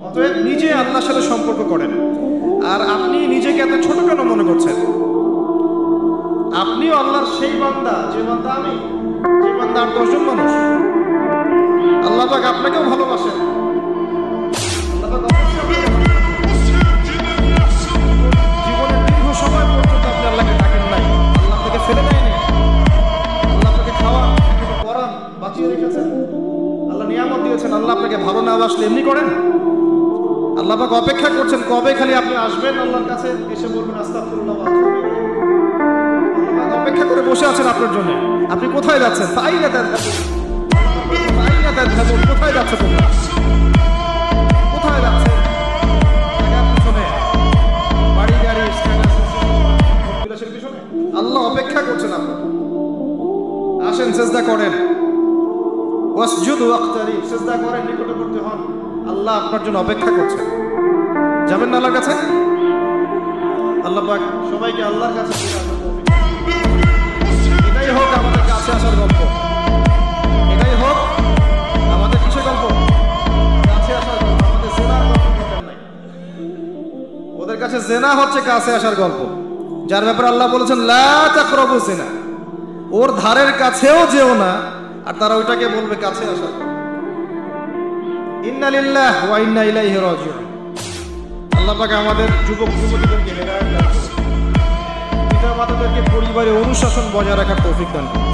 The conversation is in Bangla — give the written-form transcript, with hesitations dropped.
অতএব নিজে আল্লাহর সাথে সম্পর্ক করেন। আর আপনি নিজেকে এত ছোট কেন মনে করছেন? আপনিও আল্লাহর সেই বান্দা, যে বান্দা আমি, যে বান্দা আর 10 জন মানুষ। আল্লাহ পাক আপনাকেও ভালোবাসেন। আল্লাহ পাক জীবনের দীর্ঘ সময় পর্যন্ত আপনি আল্লাহকে ডাকেন নাই, আল্লাহ আপনাকে ফেলে দেয়নি। আল্লাহ আপনাকে খাওয়া, পরান, বাঁচিয়ে রেখেছেন। আল্লাহ নিয়ামত দিয়েছেন। আল্লাহ আপনাকে ভালো না বাসলে এমনি করেন? আল্লাহ পাক অপেক্ষা করছেন কবে খালি আপনি আসবেন আল্লাহর কাছে, এসে বলবেন আস্তাগফিরুল্লাহ। আল্লাহ পাক অপেক্ষা করে বসে আছেন আপনার জন্য। আপনি কোথায় যাচ্ছেন? আইনা তাযহাবুন, আইনা তাযহাবুন, কোথায় যাচ্ছেন তোমরা? কোথায় যাচ্ছেন? টাকার পিছনে, বাড়ি গাড়ি, বিলাসের পিছনে? আল্লাহ অপেক্ষা করছেন আপনার। আসেন, সিজদা করেন। ওয়াসজুদু ওয়াক্তারিব, সিজদা করেন, নিকটবর্তী হন। আল্লাহ আপনার জন্য অপেক্ষা করছেন। যাবেন না আল্লাহর কাছে? আল্লাহ পাক সবাইকে আল্লাহর কাছে ফিরে আসার তৌফিক দিন। এটাই হোক আমাদের কাছে আসার গল্প। এটাই হোক আমাদের কিসের গল্প? কাছে আসার গল্প। আমাদের জেনার গল্প দরকার নাই। ওদের কাছে জেনা হচ্ছে কাছে আসার গল্প, যার ব্যাপারে আল্লাহ বলেছেন লা তাকরাবু জিনা। ওর ধারের কাছেও যেও না, আর তারা ওইটাকে বলবে কাছে আসার গল্প। ইন্না লিল্লাহি ওয়া ইন্না ইলাইহি রাজিউন। আল্লাহ পাক আমাদের যুবক যুবতীদেরকে হেদায়েত দান করুন। পিতা মাতাদেরকে পরিবারে অনুশাসন বজায় রাখার তৌফিক দান করুন।